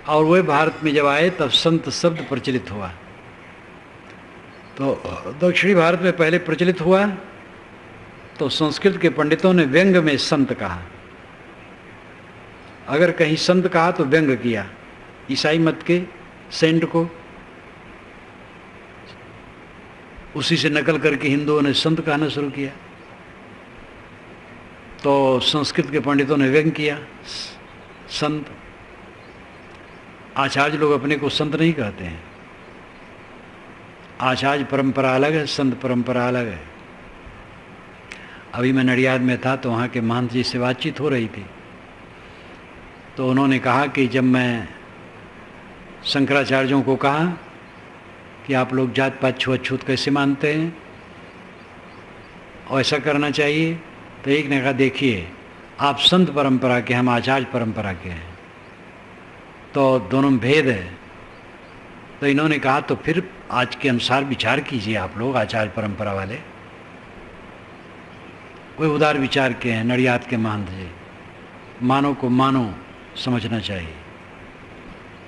और वह भारत में जब आए तब संत शब्द प्रचलित हुआ। तो दक्षिणी भारत में पहले प्रचलित हुआ, तो संस्कृत के पंडितों ने व्यंग में संत कहा। अगर कहीं संत कहा तो व्यंग किया। ईसाई मत के सेंट को उसी से नकल करके हिंदुओं ने संत कहना शुरू किया। तो संस्कृत के पंडितों ने व्यंग किया संत। आचार्य लोग अपने को संत नहीं कहते हैं। आचार्य परंपरा अलग है, संत परंपरा अलग है। अभी मैं नडियाद में था तो वहाँ के महंत जी से बातचीत हो रही थी, तो उन्होंने कहा कि जब मैं शंकराचार्यों को कहा कि आप लोग जात पात छुआछूत कैसे मानते हैं और ऐसा करना चाहिए, तो एक ने कहा देखिए आप संत परंपरा के, हम आचार्य परंपरा के हैं, तो दोनों में भेद है। तो इन्होंने कहा तो फिर आज के अनुसार विचार कीजिए आप लोग आचार्य परंपरा वाले, वे उदार विचार के हैं, नडियाद के महंत जी। मानो को मानो समझना चाहिए।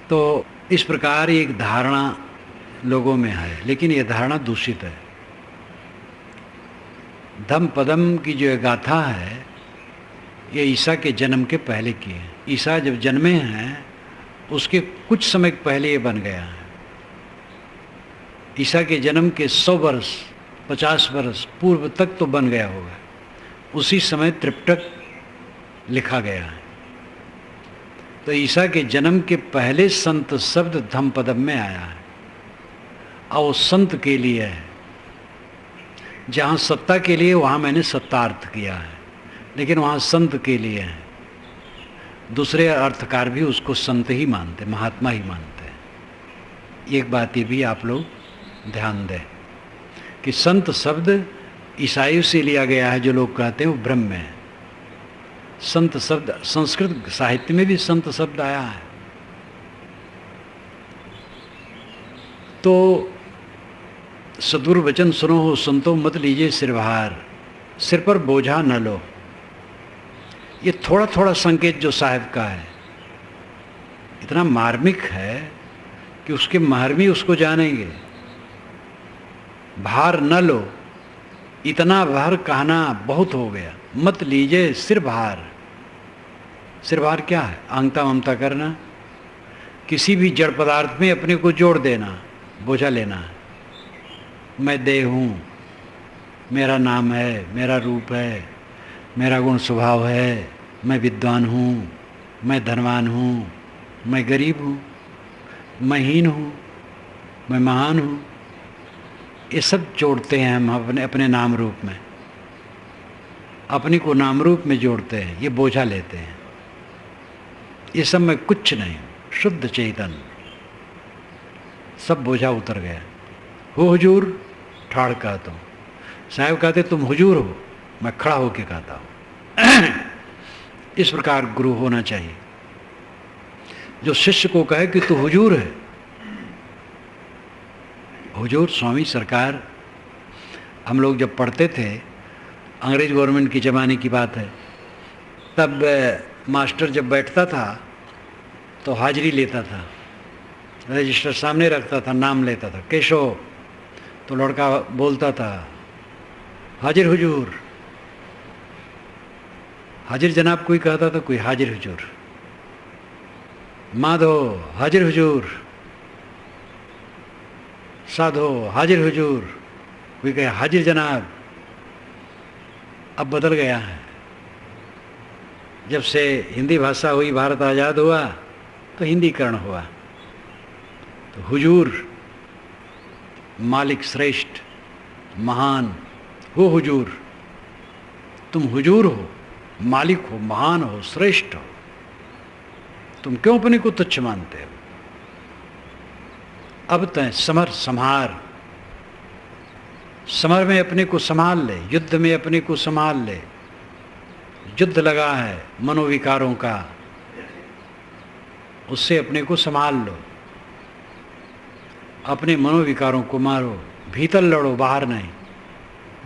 तो इस प्रकार एक धारणा लोगों में है, लेकिन ये धारणा दूषित है। धम पदम की जो गाथा है ये ईसा के जन्म के पहले की है। ईसा जब जन्मे हैं उसके कुछ समय पहले ये बन गया है। ईसा के जन्म के 100 वर्ष 50 वर्ष पूर्व तक तो बन गया होगा। उसी समय त्रिपिटक लिखा गया है। तो ईसा के जन्म के पहले संत शब्द धम पदम में आया है और वो संत के लिए है। जहाँ सत्ता के लिए वहाँ मैंने सत्तार्थ किया है, लेकिन वहाँ संत के लिए है। दूसरे अर्थकार भी उसको संत ही मानते, महात्मा ही मानते। एक बात ये भी आप लोग ध्यान दें कि संत शब्द ईसाइयों से लिया गया है। जो लोग कहते हैं वो भ्रम में है। संत शब्द संस्कृत साहित्य में भी संत शब्द आया है। तो सदगुरु वचन सुनो हो संतो, मत लीजिए सिरभार, सिर पर बोझा न लो। ये थोड़ा थोड़ा संकेत जो साहब का है इतना मार्मिक है कि उसके महर्मी उसको जानेंगे। भार न लो, इतना भार कहना बहुत हो गया। मत लीजिए सिर भार। सिर भार क्या है? आंगता ममता करना, किसी भी जड़ पदार्थ में अपने को जोड़ देना, बोझा लेना। मैं देह हूँ, मेरा नाम है, मेरा रूप है, मेरा गुण स्वभाव है, मैं विद्वान हूँ, मैं धनवान हूँ, मैं गरीब हूँ, मैं हीन हूँ, मैं महान हूँ। ये सब जोड़ते हैं हम अपने अपने नाम रूप में, अपने को नाम रूप में जोड़ते हैं, ये बोझा लेते हैं। ये सब में कुछ नहीं, शुद्ध चेतन, सब बोझा उतर गया। हो हुजूर, ठाड़ कहता हूँ। साहब कहते तुम हुजूर हो, मैं खड़ा होके कहता हूँ। इस प्रकार गुरु होना चाहिए जो शिष्य को कहे कि तू हुजूर है। हुजूर स्वामी सरकार। हम लोग जब पढ़ते थे, अंग्रेज गवर्नमेंट की ज़माने की बात है, तब मास्टर जब बैठता था तो हाजिरी लेता था, रजिस्टर सामने रखता था, नाम लेता था, केशव। तो लड़का बोलता था हाजिर हुजूर। हाजिर जनाब कोई कहता था, कोई हाजिर हुजूर। माधो हाजिर हुजूर, साधो हाजिर हुजूर, कोई कहे हाजिर जनाब। अब बदल गया है। जब से हिंदी भाषा हुई, भारत आज़ाद हुआ, तो हिंदीकरण हुआ। तो हुजूर मालिक श्रेष्ठ महान हो। हुजूर, तुम हुजूर हो, मालिक हो, महान हो, श्रेष्ठ हो। तुम क्यों अपने को तुच्छ मानते हो? अब तय समर संहार, समर में अपने को संभाल ले, युद्ध में अपने को संभाल ले। युद्ध लगा है मनोविकारों का, उससे अपने को संभाल लो। अपने मनोविकारों को मारो, भीतर लड़ो, बाहर नहीं।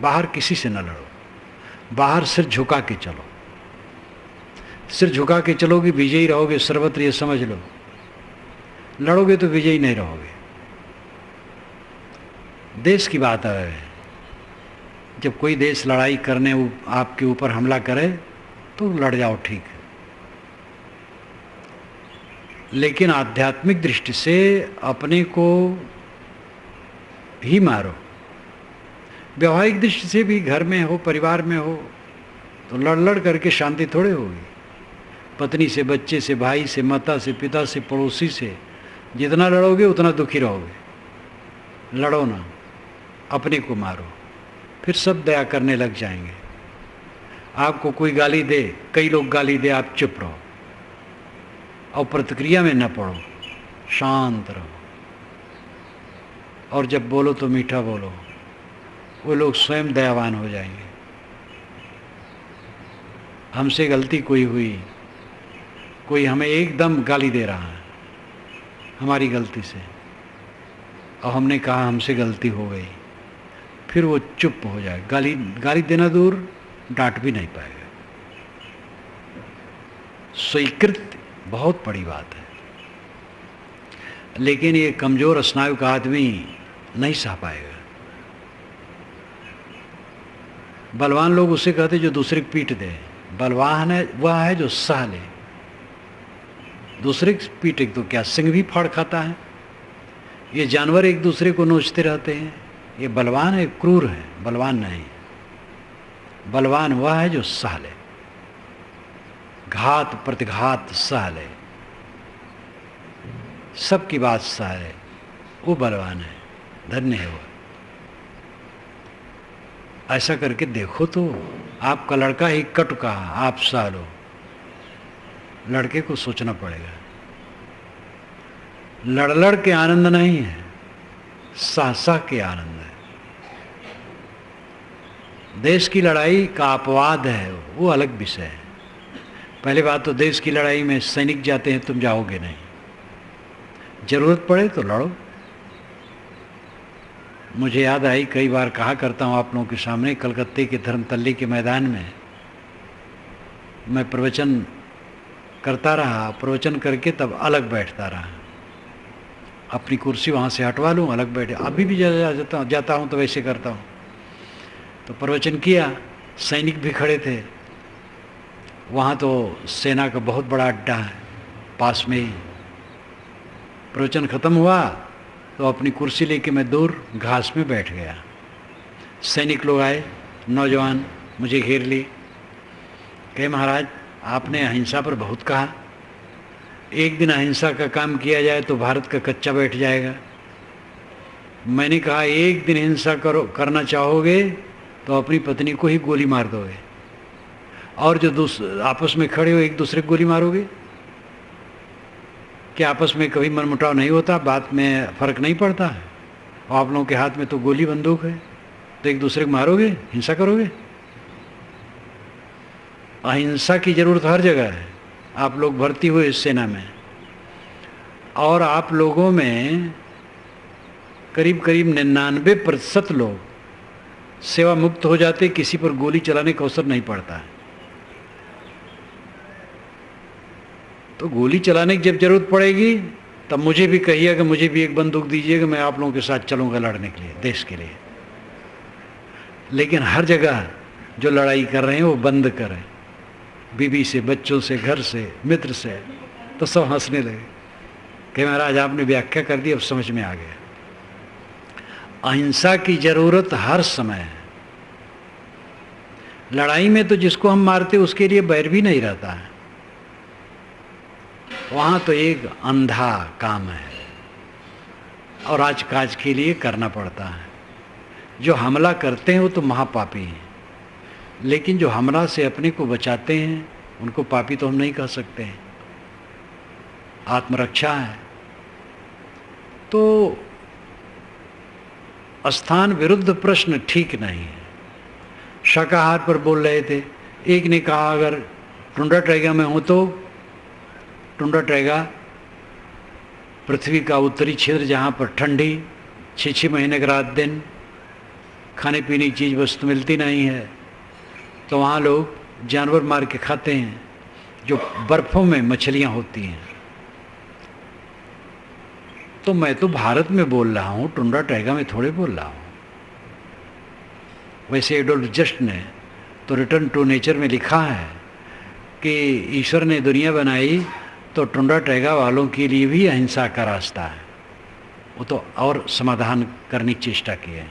बाहर किसी से न लड़ो, बाहर सिर झुका के चलो। सिर झुका के चलोगे विजयी रहोगे, सर्वत्र ये समझ लो। लड़ोगे तो विजयी नहीं रहोगे। देश की बात है, जब कोई देश लड़ाई करने आपके ऊपर हमला करे तो लड़ जाओ, ठीक है। लेकिन आध्यात्मिक दृष्टि से अपने को ही मारो। व्यवहारिक दृष्टि से भी घर में हो, परिवार में हो, तो लड़ लड़ करके शांति थोड़े होगी। पत्नी से, बच्चे से, भाई से, माता से, पिता से, पड़ोसी से जितना लड़ोगे उतना दुखी रहोगे। लड़ो ना, अपने को मारो, फिर सब दया करने लग जाएंगे। आपको कोई गाली दे, कई लोग गाली दे, आप चुप रहो और प्रतिक्रिया में न पड़ो, शांत रहो। और जब बोलो तो मीठा बोलो, वो लोग स्वयं दयावान हो जाएंगे। हमसे गलती कोई हुई, कोई हमें एकदम गाली दे रहा है हमारी गलती से, और हमने कहा हमसे गलती हो गई, फिर वो चुप हो जाए। गाली देना दूर, डांट भी नहीं पाएगा। स्वीकृत बहुत बड़ी बात है, लेकिन ये कमजोर स्नायु का आदमी नहीं सह पाएगा। बलवान लोग उसे कहते जो दूसरे को पीट दे। बलवान है वह है जो सह ले। दूसरे की पीटे तो क्या सिंह भी फाड़ खाता है। ये जानवर एक दूसरे को नोचते रहते हैं। ये बलवान है, क्रूर है, बलवान नहीं। बलवान वह है जो सह ले, घात प्रतिघात सह ले, सबकी बात सह ले, वो बलवान है, धन्य है वो। ऐसा करके देखो तो आपका लड़का ही कटु कहा, आप सह लो। लड़के को सोचना पड़ेगा। लड़ के आनंद नहीं है, सह के आनंद है। देश की लड़ाई का अपवाद है, वो अलग विषय है। पहले बात तो देश की लड़ाई में सैनिक जाते हैं, तुम जाओगे नहीं। जरूरत पड़े तो लड़ो। मुझे याद आई, कई बार कहा करता हूँ आप लोगों के सामने, कलकत्ते के धर्मतल्ली के मैदान में मैं प्रवचन करता रहा। प्रवचन करके तब अलग बैठता रहा, अपनी कुर्सी वहाँ से हटवा लूँ, अलग बैठे। अभी भी जाता हूँ तो वैसे करता हूँ। तो प्रवचन किया, सैनिक भी खड़े थे वहाँ। तो सेना का बहुत बड़ा अड्डा है पास में ही। प्रवचन ख़त्म हुआ तो अपनी कुर्सी लेके मैं दूर घास में बैठ गया। सैनिक लोग आए, नौजवान, मुझे घेर लिए। कहे महाराज आपने अहिंसा पर बहुत कहा, एक दिन अहिंसा का काम किया जाए तो भारत का कच्चा बैठ जाएगा। मैंने कहा एक दिन हिंसा करना चाहोगे तो अपनी पत्नी को ही गोली मार दोगे, और जो आपस में खड़े हो एक दूसरे को गोली मारोगे। क्या आपस में कभी मनमुटाव नहीं होता? बात में फर्क नहीं पड़ता है? और आप लोगों के हाथ में तो गोली बंदूक है, तो एक दूसरे को मारोगे, हिंसा करोगे? अहिंसा की जरूरत हर जगह है। आप लोग भर्ती हुए इस सेना में, और आप लोगों में करीब करीब 99% लोग सेवा मुक्त हो जाते, किसी पर गोली चलाने का अवसर नहीं पड़ता है। तो गोली चलाने की जब जरूरत पड़ेगी तब मुझे भी कहिएगा कि मुझे भी एक बंदूक दीजिएगा, मैं आप लोगों के साथ चलूँगा लड़ने के लिए, देश के लिए। लेकिन हर जगह जो लड़ाई कर रहे हैं वो बंद करें, बीवी से, बच्चों से, घर से, मित्र से। तो सब हंसने लगे कि महाराज आपने व्याख्या कर दी, अब समझ में आ गया। अहिंसा की जरूरत हर समय है। लड़ाई में तो जिसको हम मारते उसके लिए बैर भी नहीं रहता है, वहाँ तो एक अंधा काम है और आज काज के लिए करना पड़ता है। जो हमला करते हैं वो तो महापापी हैं, लेकिन जो हमला से अपने को बचाते हैं उनको पापी तो हम नहीं कह सकते हैं। आत्मरक्षा है। तो स्थान विरुद्ध प्रश्न ठीक नहीं है। शाकाहार पर बोल रहे थे, एक ने कहा अगर टुंड्रा टैगा में हो तो टुंड्रा टैगा पृथ्वी का उत्तरी क्षेत्र जहाँ पर ठंडी 6 महीने का रात दिन खाने पीने की चीज़ वस्तु मिलती नहीं है, तो वहाँ लोग जानवर मार के खाते हैं, जो बर्फ़ों में मछलियाँ होती हैं। तो मैं तो भारत में बोल रहा हूँ, टुंड्रा टैगा में थोड़े बोल रहा हूँ। वैसे एडोल्फ जस्ट ने तो रिटर्न टू नेचर में लिखा है कि ईश्वर ने दुनिया बनाई तो टुंड्रा टैगा वालों के लिए भी अहिंसा का रास्ता है। वो तो और समाधान करने की चेष्टा की है।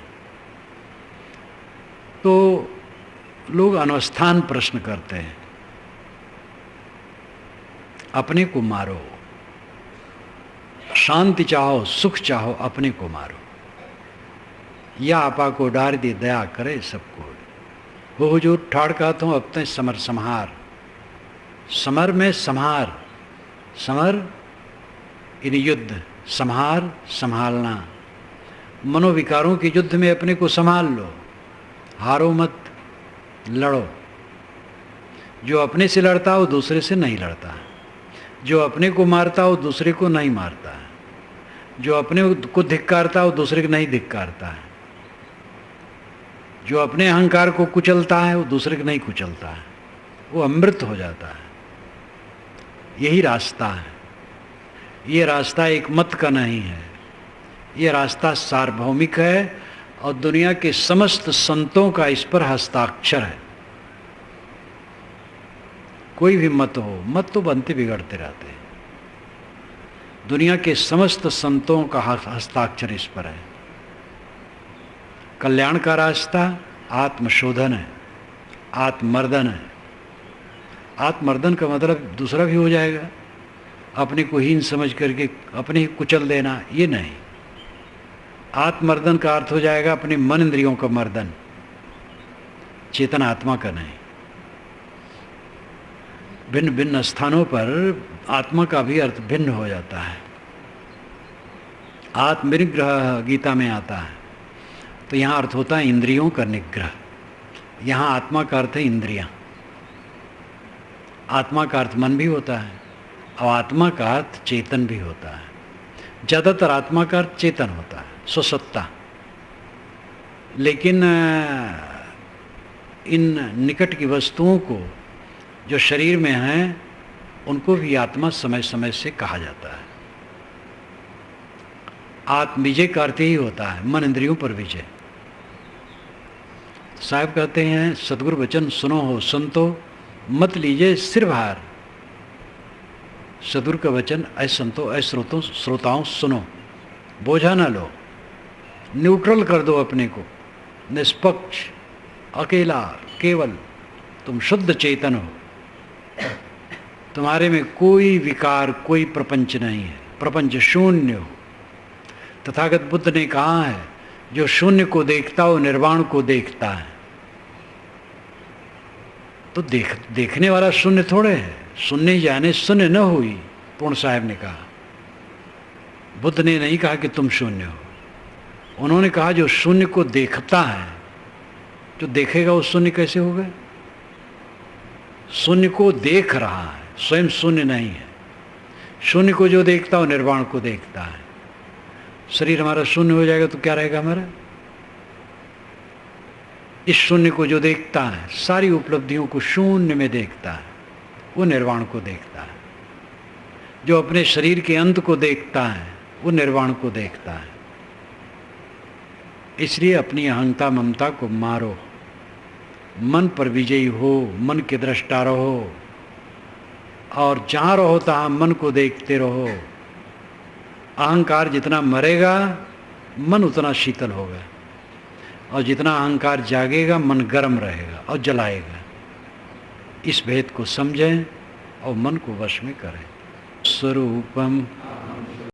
तो लोग अनवस्थान प्रश्न करते हैं, अपने को मारो, शांति चाहो, सुख चाहो, अपने को मारो, या आपा को डार दे दया करे सबको। वो हुजूर ठाड़ कहता हूँ, अब तक समर संहार, समर में संहार, समर इन युद्ध, संहार संभालना। मनोविकारों के युद्ध में अपने को संभाल लो, हारो मत, लड़ो। जो अपने से लड़ता हो दूसरे से नहीं लड़ता, जो अपने को मारता हो दूसरे को नहीं मारता, जो अपने को धिक्कारता हो दूसरे को नहीं धिक्कारता है। जो अपने अहंकार को कुचलता है वो दूसरे को नहीं कुचलता है, वो अमृत हो जाता है। यही रास्ता है। ये रास्ता एक मत का नहीं है, ये रास्ता सार्वभौमिक है और दुनिया के समस्त संतों का इस पर हस्ताक्षर है। कोई भी मत हो, मत तो बनते बिगड़ते रहते हैं, दुनिया के समस्त संतों का हस्ताक्षर इस पर है। कल्याण का रास्ता आत्मशोधन है, आत्मर्दन है। आत्मर्दन का मतलब दूसरा भी हो जाएगा, अपने को हीन समझ करके अपने ही कुचल देना, ये नहीं। आत्मर्दन का अर्थ हो जाएगा अपने मन इंद्रियों का मर्दन, चेतन आत्मा का नहीं। भिन्न भिन्न स्थानों पर आत्मा का भी अर्थ भिन्न हो जाता है। आत्मनिग्रह गीता में आता है, तो यहाँ अर्थ होता है इंद्रियों का निग्रह। यहाँ आत्मा का अर्थ है इंद्रियां। आत्मा का अर्थ मन भी होता है और आत्मा का अर्थ चेतन भी होता है। ज़्यादातर आत्मा का अर्थ चेतन होता है, स्वसत्ता। लेकिन इन निकट की वस्तुओं को जो शरीर में हैं उनको भी आत्मा समय समय से कहा जाता है। आत्मविजय का अर्थ ही होता है मन इंद्रियों पर विजय। साहब कहते हैं सदगुरु वचन सुनो हो संतो, मत लीजिए सिर भार। सदगुरु का वचन ऐ संतो ऐ श्रोताओं सुनो, बोझा ना लो, न्यूट्रल कर दो अपने को, निष्पक्ष, अकेला, केवल तुम शुद्ध चेतन हो। तुम्हारे में कोई विकार, कोई प्रपंच नहीं है, प्रपंच शून्य हो। तथागत बुद्ध ने कहा है जो शून्य को देखता हो निर्वाण को देखता है। तो देखने वाला शून्य थोड़े है, सुनने जाने शून्य न हुई। पूर्ण साहब ने कहा, बुद्ध ने नहीं कहा कि तुम शून्य हो, उन्होंने कहा जो शून्य को देखता है, जो देखेगा वो शून्य कैसे होगा? शून्य को देख रहा है, स्वयं शून्य नहीं है। शून्य को जो देखता हो निर्वाण को देखता है। शरीर हमारा शून्य हो जाएगा तो क्या रहेगा हमारा? इस शून्य को जो देखता है, सारी उपलब्धियों को शून्य में देखता है, वो निर्वाण को देखता है। जो अपने शरीर के अंत को देखता है वो निर्वाण को देखता है। इसलिए अपनी अहंता ममता को मारो, मन पर विजयी हो, मन के दृष्टा रहो और जहाँ रहो तहाँ मन को देखते रहो। अहंकार जितना मरेगा मन उतना शीतल होगा और जितना अहंकार जागेगा मन गर्म रहेगा और जलाएगा। इस भेद को समझें और मन को वश में करें। स्वरूपम